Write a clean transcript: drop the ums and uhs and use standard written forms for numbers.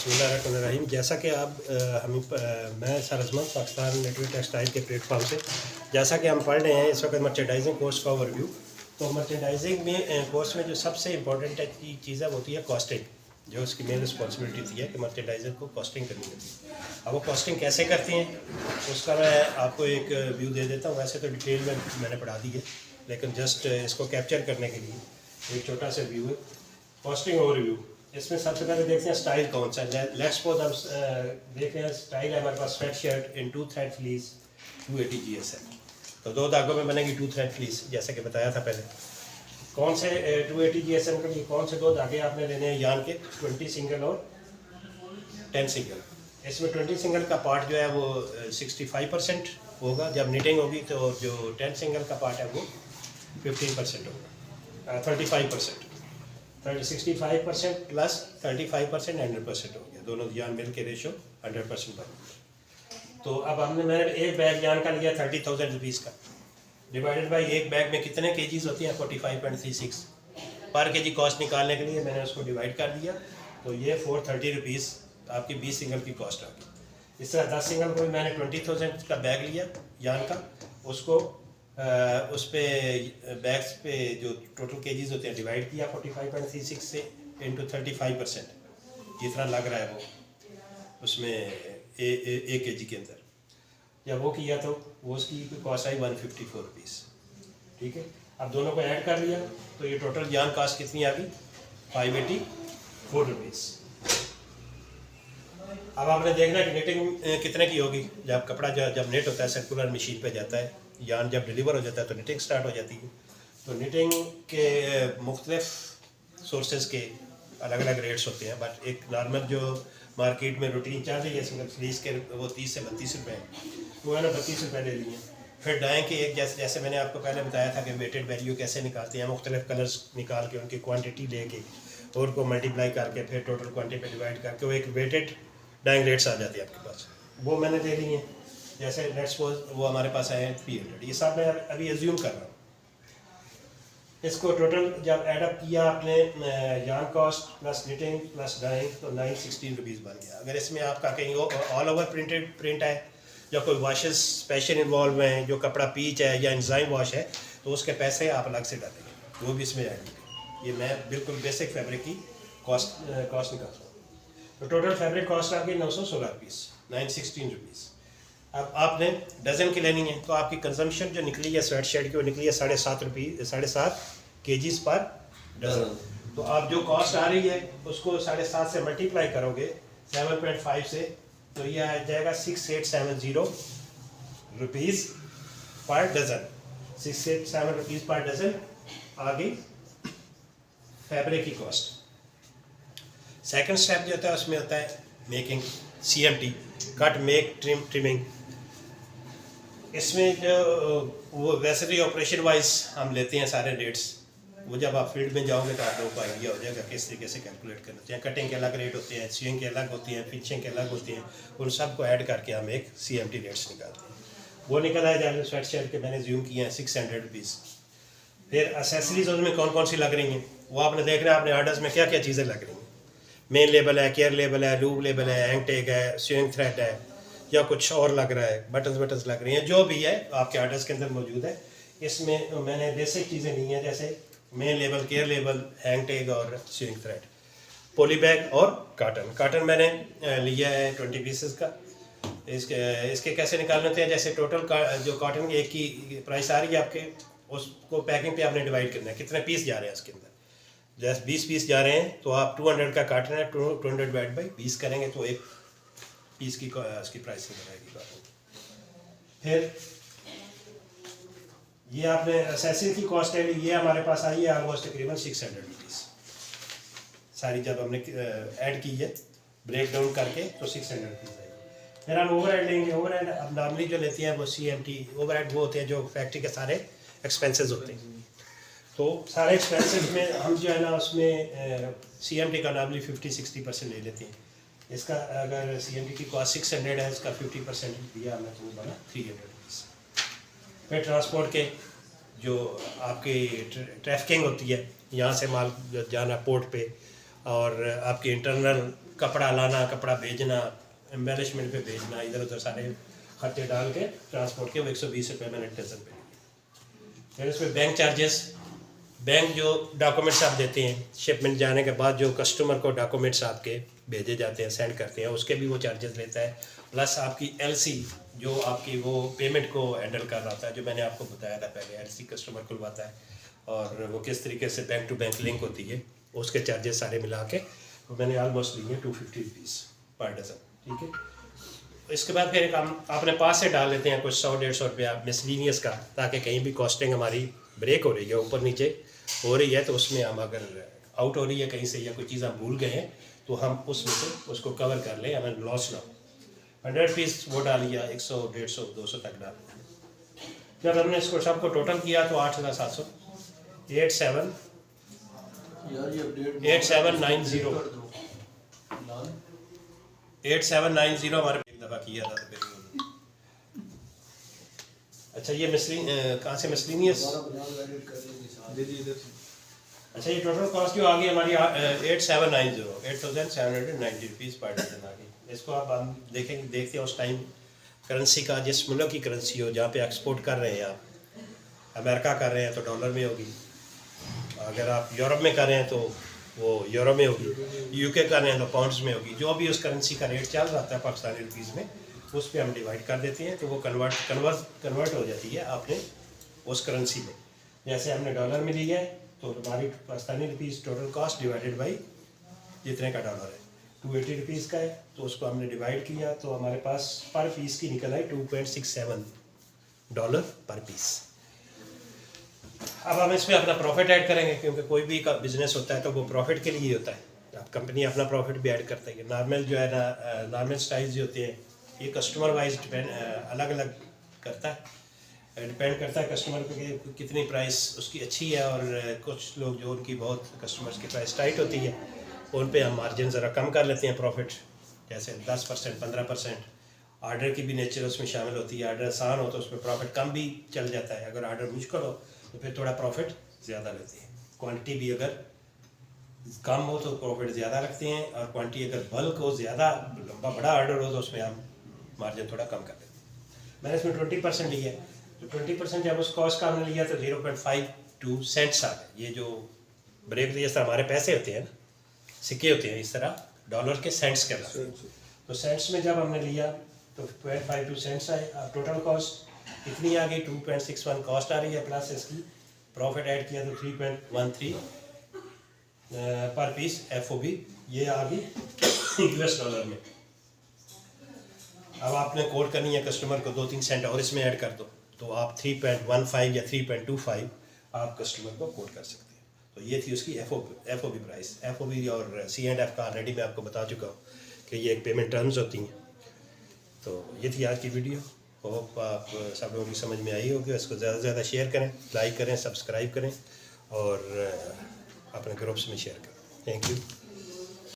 बिस्मिल्लाहिर्रहमानिर्रहीम। जैसा कि आप मैं सरजमन पाकिस्तान नेटवर्क टेक्सटाइल के प्लेटफॉर्म से जैसा कि हम पढ़ रहे हैं इस वक्त मर्चेंडाइजिंग कोर्स का ओवरव्यू। तो मर्चेंडाइजिंग में कोर्स में जो सबसे इम्पोर्टेंट चीज़ है वो होती है कॉस्टिंग, जो उसकी मेन रिस्पॉन्सिबिलिटी थी है कि मर्चेंडाइजर को कॉस्टिंग करनी होती है। अब वो कॉस्टिंग कैसे करते हैं उसका मैं आपको एक व्यू दे देता हूँ। वैसे तो डिटेल में मैंने पढ़ा दी है, लेकिन जस्ट इसको कैप्चर करने के लिए एक छोटा सा व्यू है कॉस्टिंग ओवरव्यू। इसमें सबसे पहले देखते हैं स्टाइल कौन सा है। लेट्स सपोज हम देखते हैं स्टाइल है हमारे पास sweat shirt in 2 thread fleece 280 GSM। तो 2 धागों में बनेगी 2 थ्रेड फ्लीस, जैसे कि बताया था पहले। कौन से 280 GSM के लिए कौन से 2 धागे आपने लेने हैं यान के, 20 सिंगल और 10 सिंगल। इसमें 20 सिंगल का पार्ट जो है वो 65% होगा, जब निटिंग होगी तो जो 10 सिंगल का पार्ट है वो 15% होगा, 35%। 65% प्लस 35% 100% हो गया, दोनों यान मिल के रेशो 100% बन गया। तो अब मैंने एक बैग यान का लिया 30,000 रुपीज़ का, डिवाइडेड बाई एक बैग में कितने केजीज होती हैं 45.36 पर केजी। कॉस्ट निकालने के लिए मैंने उसको डिवाइड कर दिया, तो ये 430 रुपीज़ आपकी 20 सिंगल की कॉस्ट आ गई। इस तरह 10 सिंगल को मैंने 20,000 का बैग लिया यान का, उसको उस पर बैग्स पे जो टोटल केजीज होते हैं डिवाइड किया 45.36 से इंटू 35%, जितना लग रहा है वो उसमें एक केजी के अंदर। जब वो किया तो वो उसकी कॉस्ट आई 154 रुपीज़। ठीक है, अब दोनों को ऐड कर लिया तो ये टोटल यान कॉस्ट कितनी आ गई 584 रुपीज़। अब आपने देखना है कि निटिंग कितने की होगी। जब कपड़ा जब नेट होता है सर्कुलर मशीन पे जाता है, यान जब डिलीवर हो जाता है तो निटिंग स्टार्ट हो जाती है। तो निटिंग के मुख्तलिफ सोर्सेज के अलग अलग रेट्स होते हैं, बट एक नॉर्मल जो मार्केट में रूटीन चल रही है सिंगल फ्लीस के वो 30 से 32 रुपये हैं, वो मैंने 32 रुपये ले लिए। फिर डाई के एक जैसे मैंने आपको पहले बताया था कि वेटेड वैल्यू कैसे निकालते हैं, मुख्तलिफ कलर्स निकाल के उनकी क्वान्टिटी लेके और को मल्टीप्लाई करके फिर टोटल क्वान्टिटी पे डिवाइड करके वो एक वेटेड डाइंग रेट्स आ जाती है आपके पास, वो मैंने ले लिए। जैसे लेट्स सपोज वो हमारे पास आए हैं 300, ये सब मैं अभी एज्यूम कर रहा हूँ। इसको टोटल जब एडअप किया आपने yarn cost plus knitting plus dyeing तो 916 रुपीज़ बन गया। अगर इसमें आपका कहीं ऑल ओवर प्रिंट है या कोई वॉशेस स्पेशल इन्वॉल्व हैं, जो कपड़ा पीच है या एंजाइम वॉश है, तो उसके पैसे आप अलग से डालेंगे, वो भी इसमें आएंगे। ये मैं बिल्कुल बेसिक फैब्रिक की कॉस्ट निकालता हूँ। तो टोटल फैब्रिक कॉस्ट आ गई 916 रुपीज़, 916 रुपीज़। अब आपने डज़न की लेनी है तो आपकी कंजम्पशन जो निकली है स्वेट शर्ट की वो निकली है 7.5 केजीज पर डज़न। तो आप जो कॉस्ट आ रही है उसको 7.5 से मल्टीप्लाई करोगे 7.5 से, तो ये आ जाएगा 6870 रुपीज़ पर डज़न। 687 रुपीज़ पर डज़न आ गई फैब्रिक की कॉस्ट। सेकंड स्टेप जो होता है उसमें होता है making, CMT, cut make trimming. इसमें जो वो वैसे तो ऑपरेशन वाइज हम लेते हैं सारे रेट्स, वो जब आप फील्ड में जाओगे तो आप लोगों को आइडिया हो जाएगा किस तरीके से कैलकुलेट करना होते हैं। कटिंग के अलग रेट होते हैं, स्विंग के अलग होते हैं, फिनिशिंग के अलग होते हैं, उन सब को ऐड करके हम एक CMT रेट्स निकालते हैं। वो निकल आया जब स्वेट शर्ट के मैंने ज्यूम किए हैं 600 रुपीज़। फिर एसेसरीज उसमें कौन कौन सी लग रही हैं वो आपने देखना है, आपने आर्डर्स में क्या क्या चीज़ें लग रही हैं। मेन लेबल है, केयर लेबल है, लूब लेबल है, हैंग टैग है, स्विंग थ्रेड है या कुछ और लग रहा है, बटन्स लग रही हैं, जो भी है आपके आर्डर्स के अंदर मौजूद है। इसमें मैंने बेसिक चीज़ें ली हैं जैसे main label, care label, hang tag और स्विंग थ्रेड, पॉली बैग और काटन मैंने लिया है 20 पीसेस का। इसके कैसे निकालने होते हैं, जैसे टोटल जो कॉटन की एक की प्राइस आ रही है आपके, उसको पैकिंग पे आपने डिवाइड करना है कितने पीस जा रहे हैं उसके अंदर। जैसे 20 पीस जा रहे हैं तो आप 200 का काटना है, 200 डिवाइड बाई 20 करेंगे तो एक पीस की उसकी प्राइस रहेगी कॉटन। फिर ये आपने एसेसरी की कॉस्ट है, ये हमारे पास आई है ऑलमोस्ट तकरीबन 600 रुपीज़ सारी, जब हमने ऐड की है ब्रेक डाउन करके तो 600 रुपीज़ आएगी। फिर हम ओवर हेड लेंगे। ओवर हेड अब नॉर्मली जो लेते हैं वो CMT ओवर हेड वो होते हैं जो फैक्ट्री के सारे एक्सपेंसेस होते हैं। तो सारे एक्सपेंसेस में हम जो है ना उसमें CMT का नॉर्मली 50-60% ले लेते हैं। इसका अगर CMT की कॉस्ट 600 है, इसका 50% दिया हमने तो बना 300 रुपीज़। फिर ट्रांसपोर्ट के जो आपकी ट्रैफिकिंग होती है, यहाँ से माल जाना पोर्ट पे, और आपकी इंटरनल कपड़ा लाना, कपड़ा भेजना, एम्बेलिशमेंट पे भेजना, इधर उधर सारे खर्चे डाल के ट्रांसपोर्ट के वो 120 रुपये मैंने डजन पे लिए। फिर इसमें बैंक चार्जेस, बैंक जो डॉक्यूमेंट्स आप देते हैं शिपमेंट जाने के बाद, जो कस्टमर को डॉक्यूमेंट्स आपके भेजे जाते हैं, सेंड करते हैं, उसके भी वो चार्जेस लेता है। प्लस आपकी एलसी जो आपकी वो पेमेंट को हैंडल कर रहा था, जो मैंने आपको बताया था पहले, एलसी कस्टमर खुलवाता है और वो किस तरीके से बैंक टू बैंक लिंक होती है, उसके चार्जेस सारे मिला के तो मैंने ऑलमोस्ट लिए 250 रुपीज़ पर डज़न, ठीक है। इसके बाद फिर हम अपने पास से डाल लेते हैं कुछ 100-150 रुपया मिसलिनियस का, ताकि कहीं भी कॉस्टिंग हमारी ब्रेक हो रही है, ऊपर नीचे हो रही है, तो उसमें हम अगर आउट हो रही है कहीं से या कोई चीज़ हम भूल गए हैं तो हम उसमें से उसको कवर कर लें, हमें लॉस ना हो। 100 पीस वो डाल लिया, 100, 150, 200 तक डाल। जब हमने इसको सबको टोटल किया तो 8,700, 8790 हमारे एक दफ़ा किया था तो। अच्छा ये कहाँ से मिसलिनियस, अच्छा ये टोटल कॉस्ट जो आ गई हमारी 8790 रुपीज़ पर डजन आ गई। इसको आप देखते हैं उस टाइम करेंसी का, जिस मुल्क की करेंसी हो, जहाँ पे एक्सपोर्ट कर रहे हैं आप, अमेरिका कर रहे हैं तो डॉलर में होगी, अगर आप यूरोप में कर रहे हैं तो वो यूरो में होगी, यूके कर रहे हैं तो पाउंड्स में होगी। जो भी उस करेंसी का रेट चल रहा था पाकिस्तानी रुपीज़ में, उस पर हम डिवाइड कर देते हैं तो वो कन्वर्ट हो जाती है आपने उस करेंसी में। जैसे हमने डॉलर में लिया है तो हमारी Pakistani rupees total cost divided by जितने का डॉलर है, 280 रुपीज़ का है, तो उसको हमने डिवाइड किया तो हमारे पास पर पीस की निकल आई $2.67 पर पीस। अब हम इसमें अपना प्रॉफिट ऐड करेंगे, क्योंकि कोई भी का बिजनेस होता है तो वो प्रॉफिट के लिए होता है। अब कंपनी अपना प्रॉफिट भी ऐड करता है। नॉर्मल जो है ना, नॉर्मल स्टाइल्स जो होते हैं ये कस्टमर वाइज अलग अलग करता है, डिपेंड करता है कस्टमर पे कितनी प्राइस उसकी अच्छी है। और कुछ लोग जो उनकी बहुत कस्टमर्स की प्राइस टाइट होती है, उन पे हम मार्जिन ज़रा कम कर लेते हैं प्रॉफिट, जैसे 10%, 15%। आर्डर की भी नेचर उसमें शामिल होती है, आर्डर आसान हो तो उसमें प्रॉफिट कम भी चल जाता है, अगर आर्डर मुश्किल हो तो फिर थोड़ा प्रॉफिट ज़्यादा लेते हैं। क्वांटिटी भी अगर कम हो तो प्रॉफिट ज़्यादा रखते हैं, और क्वांटिटी अगर बल्क हो, ज़्यादा लंबा बड़ा आर्डर हो तो उसमें हम मार्जिन थोड़ा कम कर देते हैं। मैंने इसमें 20% लिया है, तो 20% जब उस कॉस्ट का हमने लिया तो 0.52 सेंट्स आ गए। ये जो ब्रेक जिस तरह हमारे पैसे होते हैं ना, सिक्के होते हैं, इस तरह डॉलर के सेंट्स के लाते हैं, तो सेंट्स में जब हमने लिया तो 0.52 सेंट्स आए। अब टोटल कॉस्ट कितनी आ गई, 2.61 कॉस्ट आ रही है, प्लस इसकी प्रॉफिट ऐड किया तो 3.13 पर पीस FOB ये आ गई US डॉलर में। अब आपने कोट करनी है कस्टमर को 2-3 सेंट और इसमें ऐड कर दो, तो आप 3.15 या 3.25 आप कस्टमर को कोट कर सकते हैं। तो ये थी उसकी FOB प्राइस। FOB और C&F का ऑलरेडी मैं आपको बता चुका हूँ कि ये एक पेमेंट टर्म्स होती हैं। तो ये थी आज की वीडियो, होप आप सब लोगों की समझ में आई होगी। इसको ज़्यादा से ज़्यादा शेयर करें, लाइक करें, सब्सक्राइब करें और अपने ग्रुप्स में शेयर करें। Thank you.